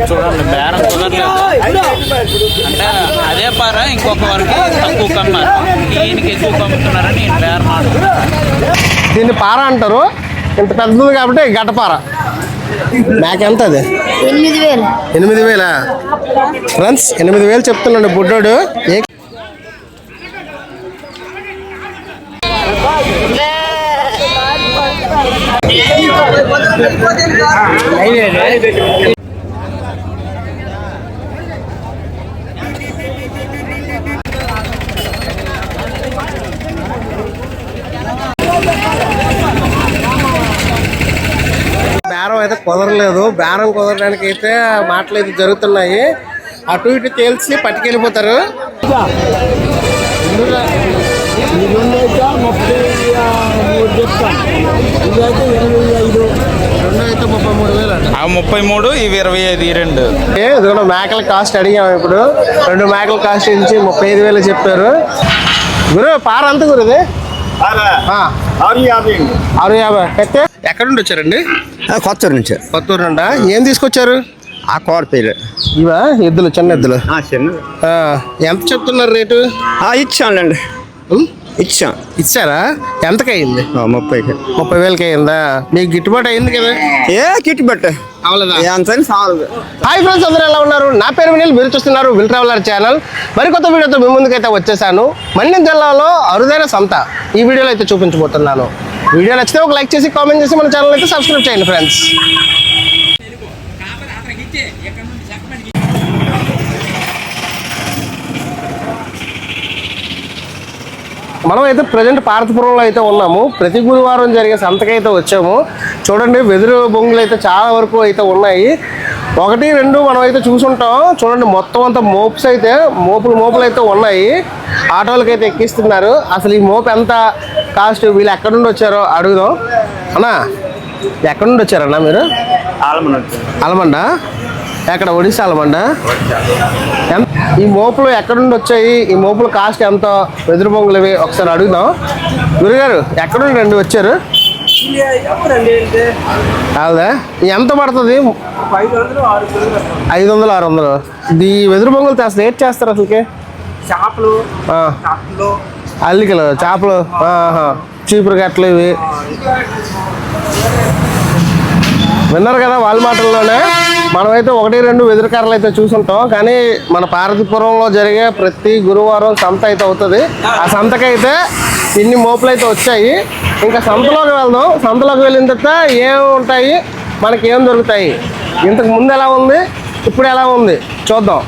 చూడండి బేరం కుదరలేదు అంటే అదే పార ఇంకొక వరకు తక్కువ కమ్మారు, ఈయనకి ఎక్కువ కమ్ముతున్నారని ఈయన బేరం ఆడుతున్నారు. దీన్ని పార అంటారు, ఇంత పెద్దది కాబట్టి గడ్డపార. మేక ఎంత అది? 8,000. ఫ్రెండ్స్ 8,000 చెప్తున్నాడు బుడ్డోడు. బేరం అయితే కుదరలేదు. బేరం కుదరడానికి అయితే మాటలు అయితే జరుగుతున్నాయి. అటు ఇటు తేల్చి పట్టుకెళ్ళిపోతారు. అయితే 33, ఇవి 25, ఈ రెండు. ఇదిగో మేకల కాస్ట్ అడిగాము. ఇప్పుడు 2 మేకల కాస్ట్ నుంచి 35,000 చెప్పారు. గురు పార అంత గురుది 650. అయితే ఎక్కడ నుండి వచ్చారండి? కొత్తూరు నుంచి. కొత్తూరు నుండా? ఏం తీసుకొచ్చారు? ఆ కోడపేరు ఇవా ఎద్దులు, చిన్న ఎద్దులు. ఎంత చెప్తున్నారు రేటు? ఇచ్చాంలేండి, ఇచ్చారా? ఎంతకయింది? 30,000 అయిందా? మీకు గిట్టుబాటు అయింది కదా? గిట్టుబాటు అవలేదా? చాలు. హాయ్ ఫ్రెండ్స్, అందరూ ఎలా ఉన్నారు? నా పేరు వినీల్, మీరు చూస్తున్నారు విల్ ట్రావెలర్ ఛానల్. మరికొత్త వీడియోతో మీ ముందుకైతే వచ్చేసాను. మన్యం జిల్లాలో అరుదైన సంత ఈ వీడియోలో అయితే చూపించబోతున్నాను. వీడియో నచ్చితే ఒక లైక్ చేసి కామెంట్ చేసి మన ఛానల్ అయితే సబ్స్క్రైబ్ చేయండి ఫ్రెండ్స్. మనం అయితే ప్రజెంట్ పార్వతీపురంలో అయితే ఉన్నాము. ప్రతి గురువారం జరిగే సంతకైతే వచ్చాము. చూడండి, వెదురు బొంగులు అయితే చాలా వరకు అయితే ఉన్నాయి. 1, 2 మనం అయితే చూసుంటాం. చూడండి, మొత్తం అంతా మోప్స్ అయితే మోపులు అయితే ఉన్నాయి. ఆటోలకి అయితే ఎక్కిస్తున్నారు. అసలు ఈ మోపు ఎంత కాస్ట్, వీళ్ళు ఎక్కడి నుండి వచ్చారో అడుగుదాం. అన్నా, ఎక్కడి నుండి వచ్చారన్నా మీరు? ఆలమండ. ఎక్కడ? ఒడిశా ఆలమండ. ఈ మోపులు ఎక్కడి నుండి వచ్చాయి? ఈ మోపులు కాస్ట్ ఎంత? వెదురు బొంగులవి ఒకసారి అడుగుదాం. గురుగారు, ఎక్కడ నుండి రండి వచ్చారు? అదే ఎంత పడుతుంది? 500, 600. ఈ వెదురు బొంగులు అసలు ఏం చేస్తారు అసలుకి? అల్లికలు, చేపలు, చీపురు గట్లు ఇవి. విన్నారు కదా వాళ్ళ మాటల్లోనే. మనమైతే 1, 2 వెదురు కర్రలు అయితే చూసుంటాం. కానీ మన పార్వతీపురంలో జరిగే ప్రతి గురువారం సంత అయితే అవుతుంది. ఆ సంతకైతే ఇన్ని మోపులు అయితే వచ్చాయి. ఇంకా సంతలోకి వెళ్దాం. సంతలోకి వెళ్ళిన తర్వాత ఏం ఉంటాయి, మనకి ఏం దొరుకుతాయి, ఇంతకు ముందు ఎలా ఉంది, ఇప్పుడు ఎలా ఉంది చూద్దాం.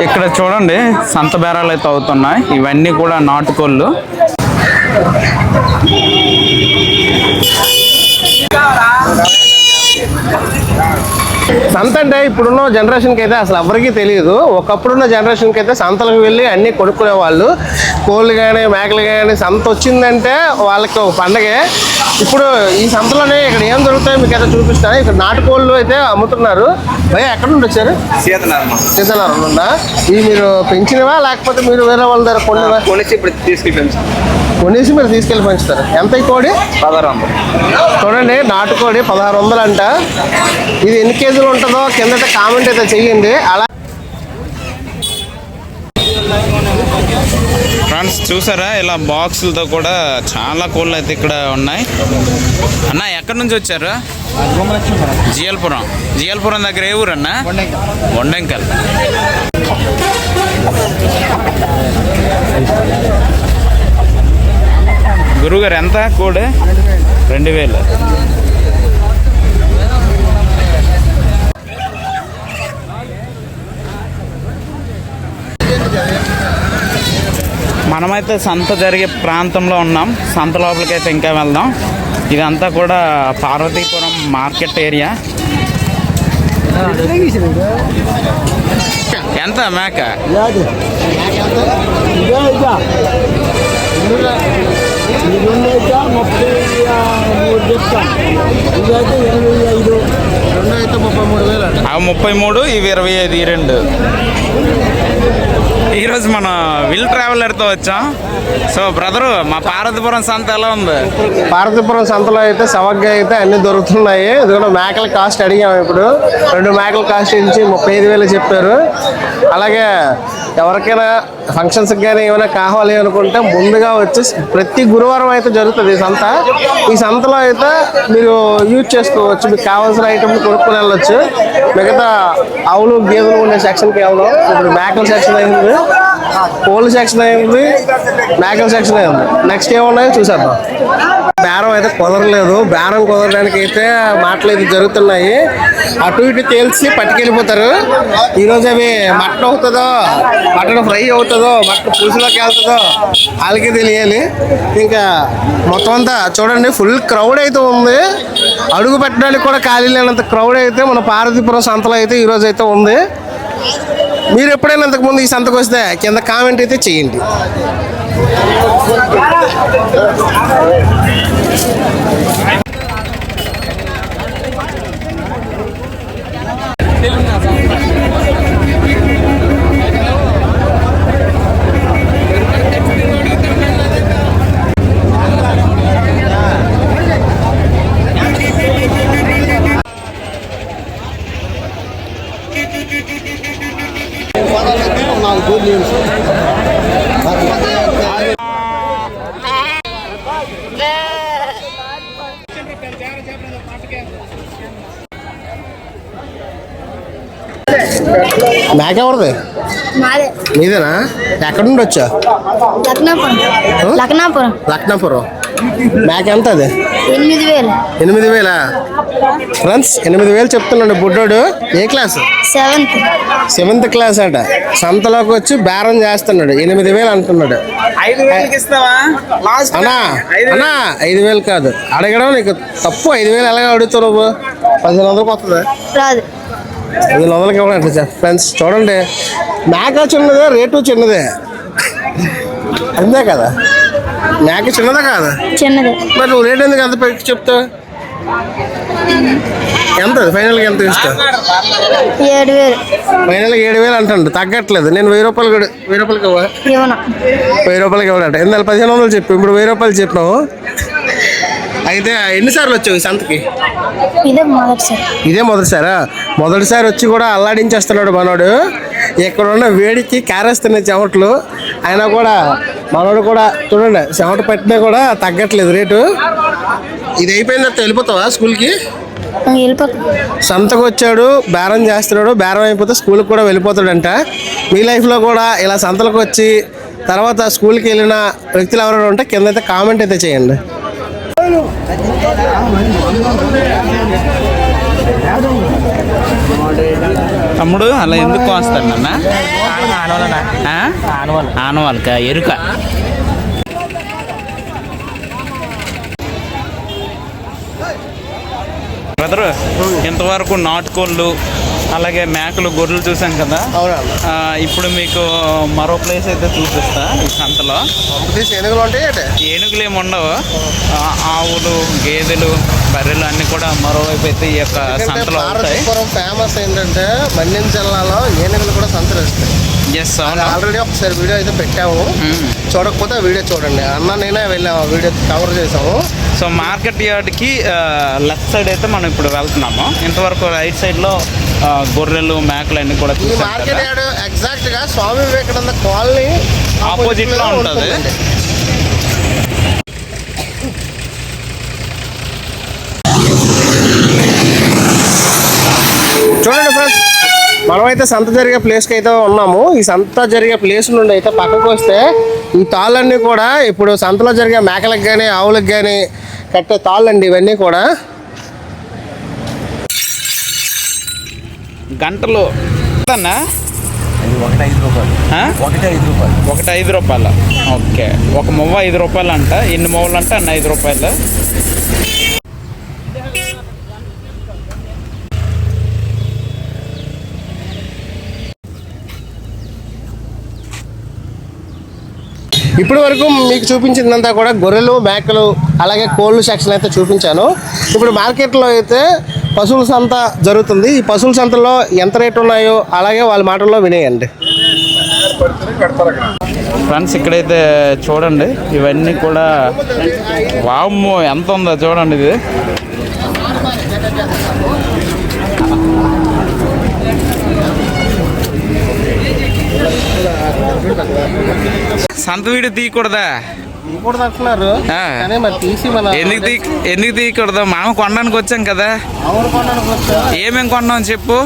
ఇక్కడ చూడండి సంత బేరాలు అయితే అవుతున్నాయి. ఇవన్నీ కూడా నాటుకోళ్ళు. సంత అంటే ఇప్పుడున్న జనరేషన్కి అయితే అసలు ఎవరికీ తెలియదు. ఒకప్పుడున్న జనరేషన్కి అయితే సంతలకు వెళ్ళి అన్నీ కొనుక్కునే వాళ్ళు. కోళ్ళు కానీ మేకలు కానీ సంత వచ్చిందంటే వాళ్ళకి ఒక పండగే. ఇప్పుడు ఈ సంతలోనే ఇక్కడ ఏం దొరుకుతాయో మీకు అయితే చూపిస్తాను. ఇక్కడ నాటుకోళ్ళు అయితే అమ్ముతున్నారు. భయ ఎక్కడ నుండి వచ్చారు? సీతానగరం నుండా? ఇవి మీరు పెంచినవా లేకపోతే మీరు వేరే వాళ్ళ దగ్గర కొన్నవా? కొనేసి మీరు తీసుకెళ్ళి పెంచుతారు. ఎంత ఈ కోడి? 1600. చూడండి, నాటుకోడి 1600 అంట. ఇది ఎన్ని కేజీలు ఉంటుందో కింద కామెంట్ అయితే చెయ్యండి. అలా ఫ్రెండ్స్ చూసారా, ఇలా బాక్సులతో కూడా చాలా కోళ్ళు అయితే ఇక్కడ ఉన్నాయి. అన్న ఎక్కడి నుంచి వచ్చారు? జియల్పురం దగ్గర ఏ ఊరు అన్న? వండంకల్. గురుగారు ఎంత కోడి? 2000. మనమైతే సంత జరిగే ప్రాంతంలో ఉన్నాం. సంత లోపలికైతే ఇంకా వెళ్దాం. ఇదంతా కూడా పార్వతీపురం మార్కెట్ ఏరియా. ఎంత మేక? రెండు అయితే 33,000 అంట. అవి 33, ఇవి 25, ఈ రెండు. ఈరోజు మనం విల్ ట్రావెలర్తో వచ్చాం. సో బ్రదరు, మా పార్వతీపురం సంత ఎలా ఉంది? పార్వతీపురం సంతలో అయితే సవగ్గా అయితే అన్ని దొరుకుతున్నాయి. ఎందుకంటే మేకల కాస్ట్ అడిగాము. ఇప్పుడు 2 మేకల కాస్ట్ నుంచి 35,000 చెప్పారు. అలాగే ఎవరికైనా ఫంక్షన్స్కి కానీ ఏమైనా కావాలి అనుకుంటే ముందుగా వచ్చి ప్రతి గురువారం అయితే జరుగుతుంది ఈ సంత. ఈ సంతలో అయితే మీరు యూజ్ చేసుకోవచ్చు. మీకు కావాల్సిన ఐటమ్లు కొనుక్కొని వెళ్ళొచ్చు. మిగతా ఆవులు గేదెలు ఉండే సెక్షన్కి వెళ్దాం. ఇప్పుడు మేకల సెక్షన్ అయింది, కోళ్ళ సెక్షన్ అయింది, మేకల సెక్షన్ అయింది. నెక్స్ట్ ఏమున్నాయో చూసేద్దాం. బేరం అయితే కుదరలేదు. బేరం కుదరడానికి అయితే మాటలు అయితే జరుగుతున్నాయి. అటు ఇటు తేల్చి పట్టుకెళ్ళిపోతారు. ఈరోజు అవి మటన్ అవుతుందో, మటన్ ఫ్రై అవుతుందో, మటన్ పులుసులోకి వెళ్తుందో వాళ్ళకి తెలియాలి. ఇంకా మొత్తం అంతా చూడండి, ఫుల్ క్రౌడ్ అయితే ఉంది. అడుగు పెట్టడానికి కూడా ఖాళీ లేనంత క్రౌడ్ అయితే మన పార్వతీపురం సంతలో అయితే ఈరోజు అయితే ఉంది. మీరు ఎప్పుడైనా ఇంతకుముందు ఈ సంతకు వస్తే కింద కామెంట్ అయితే చేయండి. మేక ఎవరిది? మాదే మీదేనా? ఎక్కడ నుండి వచ్చా? లక్నాపురం. లక్నాపురం. మేక ఎంత అది? 8,000. 8,000 ఫ్రెండ్స్, 8,000 చెప్తున్నాడు బుడ్డోడు. ఏ క్లాస్? 7th క్లాస్ అట. సంతలోకి వచ్చి బేరం చేస్తున్నాడు. 8,000 అంటున్నాడు. 5,000 ఇస్తావా? అన్నా అన్నా 5,000 కాదు అడగడం నీకు తప్పు. 5,000 ఎలాగ అడుగుతావు నువ్వు? 1,500కి వస్తుంది. రాదు. 5,000కి ఇవ్వడంట సార్. ఫ్రెండ్స్ చూడండి, మేక చిన్నదే, రేటు చిన్నదే. అంతే కదా? మేక చిన్నదా కాదా? చిన్నది. మరి నువ్వు రేట్ ఎందుకు ఎంత పెట్టి చెప్తావు? ఎంత ఫైనల్గా ఎంత ఇస్తావు? 7,000. ఫైనల్గా 7,000 అంటాడు. తగ్గట్లేదు. నేను 1,000 రూపాయలు కూడా 1,000 రూపాయలకి ఇవ్వ. ఇవ్వను. 1,000 రూపాయలకి ఇవ్వడంట. ఇందాక 1,500 చెప్పి ఇప్పుడు 1,000 రూపాయలు చెప్పినావు. అయితే ఎన్నిసార్లు వచ్చావు ఈ సంతకి? ఇదే మొదటిసారి. ఇదే మొదటిసారా? మొదటిసారి వచ్చి కూడా అల్లాడించేస్తున్నాడు మనోడు. ఇక్కడ ఉన్న వేడికి కారేస్తున్నాయి చెమటలు. అయినా కూడా మనోడు కూడా చూడండి, చెమట పట్టినా కూడా తగ్గట్లేదు రేటు. ఇది అయిపోయిన తర్వాత వెళ్ళిపోతావా స్కూల్కి? సంతకు వచ్చాడు, బేరం చేస్తున్నాడు. బేరం అయిపోతే స్కూల్కి కూడా వెళ్ళిపోతాడంట. మీ లైఫ్లో కూడా ఇలా సంతలకు వచ్చి తర్వాత స్కూల్కి వెళ్ళిన వ్యక్తులు ఎవరైనా ఉంటే కింద అయితే కామెంట్ అయితే చేయండి. తమ్ముడు అలా ఎందుకు కోస్తాడు నాన్న? ఆనవాళ్ళక ఎరుక. బ్రదరు, ఇంతవరకు నాటుకోళ్ళు అలాగే మేకలు, గొర్రెలు చూసాం కదా. ఇప్పుడు మీకు మరో ప్లేస్ అయితే చూపిస్తా. ఈ సంతలో ఏనుగులు ఉంటాయి. ఏనుగులు ఏమి ఉండవు. ఆవులు, గేదెలు, బర్రెలు అన్ని కూడా మరోవైపు అయితే ఈ యొక్క సంతలో ఉంటాయి. ఫేమస్ ఏంటంటే మన్యం జిల్లాలో ఏనుగులు కూడా సంతలు వస్తాయి. ఎస్, ఆల్రెడీ ఒకసారి వీడియో అయితే పెట్టాము. చూడకపోతే వీడియో చూడండి. అన్న నేనే వెళ్ళాము, వీడియో కవర్ చేసాము. సో మార్కెట్ యార్డ్కి లెఫ్ట్ సైడ్ అయితే మనం ఇప్పుడు వెళ్తున్నాము. ఇంతవరకు రైట్ సైడ్లో గొర్రెలు, మేకలు అన్ని కూడా ఈ మార్కెట్ యార్డ్ ఎగ్జాక్ట్ గా స్వామి వివేకానంద కాలనీ ఆపోజిట్ లో ఉంటుంది. చూడండి ఫ్రెండ్స్, మనమైతే సంత జరిగే ప్లేస్కి అయితే ఉన్నాము. ఈ సంత జరిగే ప్లేస్ నుండి అయితే పక్కకు వస్తే ఈ తాళ్ళన్నీ కూడా ఇప్పుడు సంతలో జరిగే మేకలకు కానీ ఆవులకు కానీ కట్టే తాళ్ళండి. ఇవన్నీ కూడా గంటలు అన్నా 1 రూపాయలు. ఓకే, ఒక మువ్వ 5 రూపాయలు అంట. ఎన్ని మువ్వలు అంటే అన్న 5 రూపాయలు. ఇప్పటి వరకు మీకు చూపించిందంతా కూడా గొర్రెలు, మేకలు, అలాగే కోళ్ళు సెక్షన్ అయితే చూపించాను. ఇప్పుడు మార్కెట్లో అయితే పశువుల సంత జరుగుతుంది. ఈ పశువుల సంతలో ఎంత రేటు ఉన్నాయో అలాగే వాళ్ళ మాటల్లో వినేయండి. ఫ్రెండ్స్ ఇక్కడైతే చూడండి, ఇవన్నీ కూడా వామ్మో ఎంత ఉందో చూడండి. ఇది సంత వీడియో తీయకూడదా? అంటున్నారు కానీ మరి తీసి మన ఎందుకు తీయకూడదు? మనం కొనడానికి వచ్చాం కదా. ఏమేమి కొన్నాం చెప్పు.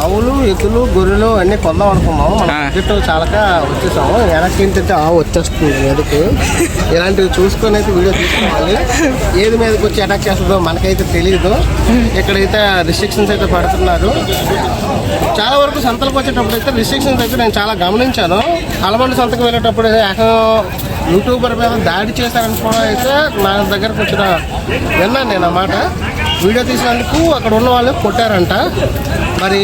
ఆవులు, ఎద్దులు, గొర్రెలు అన్నీ కొందాం అనుకున్నాం. మన బడ్జెట్ చాలక వచ్చేసాము. వెనక్కి ఏంటంటే ఆవు వచ్చేస్తుంది మీదకి. ఇలాంటివి చూసుకొని అయితే వీడియో తీసుకోవాలి. ఏది మీదకి వచ్చి అటాక్ చేస్తుందో మనకైతే తెలియదు. ఇక్కడైతే రిస్ట్రిక్షన్స్ అయితే పడుతున్నారు. చాలా వరకు సంతలకు వచ్చేటప్పుడు అయితే రిస్ట్రిక్షన్స్ అయితే నేను చాలా గమనించాను. అలమండి సంతకు వెళ్ళేటప్పుడు యూట్యూబర్ మీద దాడి చేశారని కూడా అయితే నా దగ్గరకు వచ్చిన విన్నాను నేను అన్నమాట. వీడియో తీసినందుకు అక్కడ ఉన్న వాళ్ళు కొట్టారంట. మరి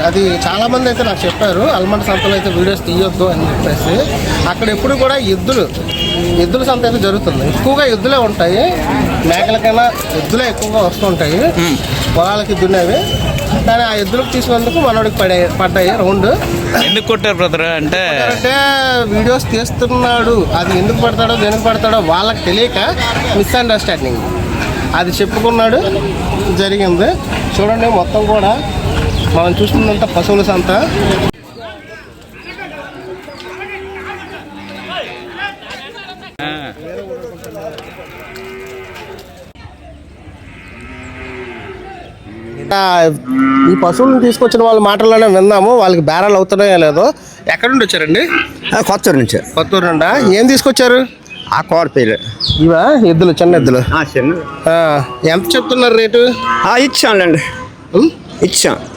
అది చాలామంది అయితే నాకు చెప్పారు, అల్మండ సంతలో అయితే వీడియోస్ తీయొద్దు అని చెప్పేసి. అక్కడ ఎప్పుడు కూడా ఎద్దుల సంత అయితే జరుగుతుంది. ఎక్కువగా ఎద్దులే ఉంటాయి, మేకలకైనా ఎద్దులే ఎక్కువగా వస్తుంటాయి పొలాలకి దున్నేవి. కానీ ఆ ఎద్దులకు తీసినందుకు మనోడికి పడ్డాయి రౌండ్. ఎందుకు కొట్టారు బ్రదర్ అంటే వీడియోస్ తీస్తున్నాడు, అది ఎందుకు పడతాడో దేనికి పడతాడో వాళ్ళకి తెలియక మిస్అండర్స్టాండింగ్ అది చెప్పుకున్నాడు, జరిగింది. చూడండి మొత్తం కూడా మనం చూస్తున్నంత పశువుల సంత. ఈ పశువులను తీసుకొచ్చిన వాళ్ళ మాటల్లోనే విన్నాము. వాళ్ళకి బేరాలు అవుతున్నాయో లేదో. ఎక్కడ నుండి వచ్చారండి? కొత్తూరు నుంచి. కొత్తూరు నుండా? ఏం తీసుకొచ్చారు? ఆ కోరపేలు ఇవా ఎద్దులు, చిన్న ఎద్దులు. ఎంత చెప్తున్నారు రేటు? ఇచ్చాంలేండి.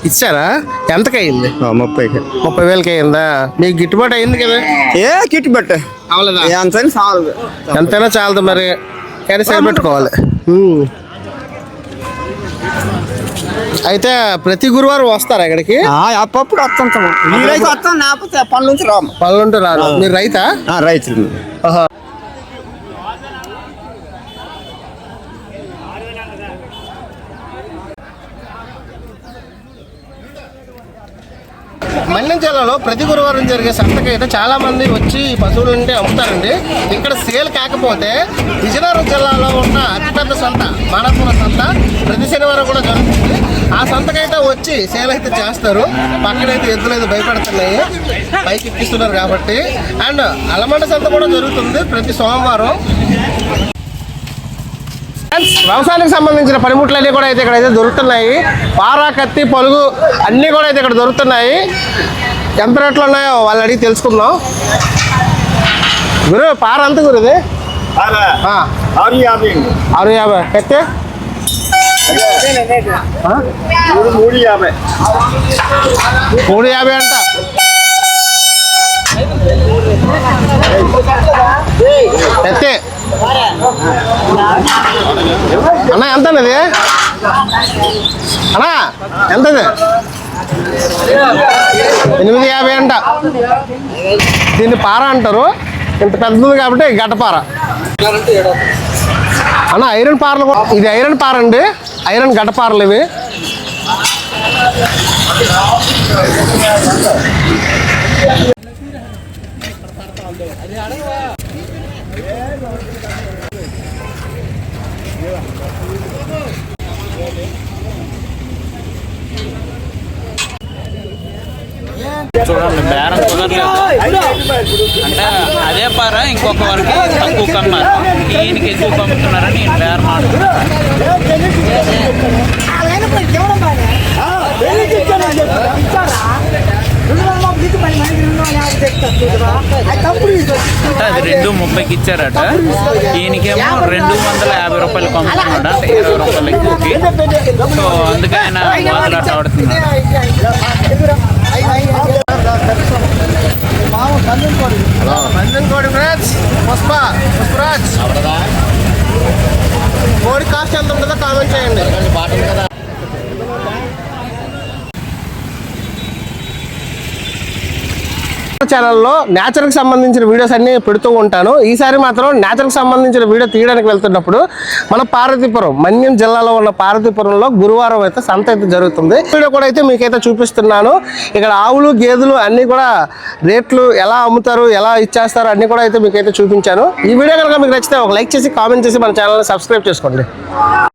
ఇచ్చారా? ఎంతకయింది? 30,000 అయిందా? మీకు గిట్టుబాటు అయింది కదా? గిట్టుబాటు అవలేదా? చాలదు, ఎంతైనా చాలదు మరి. కానీ సరిపెట్టుకోవాలి. అయితే ప్రతి గురువారం వస్తారా ఇక్కడికి? అప్పుడు వస్తుంటాము. పనుల నుంచి రాము. పనులుంటూ రారు. మీరు రైతా? రైతులు. మన్యం జిల్లాలో ప్రతి గురువారం జరిగే సంతకి అయితే చాలా మంది వచ్చి పశువులంటే అమ్ముతారండి. ఇక్కడ సేల్ కాకపోతే విజయనగరం జిల్లాలో ఉన్న అతిపెద్ద సంత మానపురం సంత ప్రతి శనివారం కూడా జరుగుతుంది. ఆ సంతకైతే వచ్చి సేల్ అయితే చేస్తారు. పక్కనైతే ఎద్దులు అయితే భయపడుతున్నాయి, పైకి ఎక్కిస్తున్నారు కాబట్టి. అండ్ అలమండ సంత కూడా జరుగుతుంది ప్రతి సోమవారం. వ్యవసాయానికి సంబంధించిన పనిముట్లన్నీ కూడా అయితే ఇక్కడైతే దొరుకుతున్నాయి. పార, కత్తి, పలుగు అన్నీ కూడా అయితే ఇక్కడ దొరుకుతున్నాయి. ఎంత రేట్లు ఉన్నాయో వాళ్ళు అడిగి తెలుసుకుందాం. గురు పార అంత గురుది? 650. కత్తి 350 అంట. కత్తి అన్నా ఎంత అన్నది? అన్నా ఎంతది? 850 అంట. దీన్ని పార అంటారు. ఇంత పెద్దది కాబట్టి గడ్డపార. అన్న ఐరన్ పారలు కూడా, ఇది ఐరన్ పార అండి, ఐరన్ గడ్డపారలు ఇవి. చూడండి బేరం కుదరలేదు అంటే అదే పార ఇంకొక వరకు తక్కువ కమ్మారు, ఈయనకి ఎక్కువ కమ్ముతున్నారని ఈయన బేరం ఆడుతున్నారు. అంటే అది 230కి ఇచ్చారట, ఈయనకేమో 250 రూపాయలు కమ్ముతున్నాడు అంటే 20 రూపాయలు ఎక్కువకి. సో అందుకే ఆయన మాట్లాడుతూ ఆడుతున్నారు. పుష్పరాజ్ కోడి కాస్ట్ ఎంత ఉంటుందో కామెంట్ చేయండి. ఛానల్లో నేచర్కి సంబంధించిన వీడియోస్ అన్ని పెడుతూ ఉంటాను. ఈసారి మాత్రం నేచర్కి సంబంధించిన వీడియో తీయడానికి వెళ్తున్నప్పుడు మన పార్వతీపురం మన్యం జిల్లాలో ఉన్న పార్వతీపురంలో గురువారం అయితే సంత అయితే జరుగుతుంది. వీడియో కూడా అయితే మీకైతే చూపిస్తున్నాను. ఇక్కడ ఆవులు గేదెలు అన్నీ కూడా రేట్లు ఎలా అమ్ముతారు, ఎలా ఇచ్చేస్తారు అన్నీ కూడా అయితే మీకైతే చూపించాను. ఈ వీడియో కనుక మీకు నచ్చితే ఒక లైక్ చేసి కామెంట్ చేసి మన ఛానల్ని సబ్స్క్రైబ్ చేసుకోండి.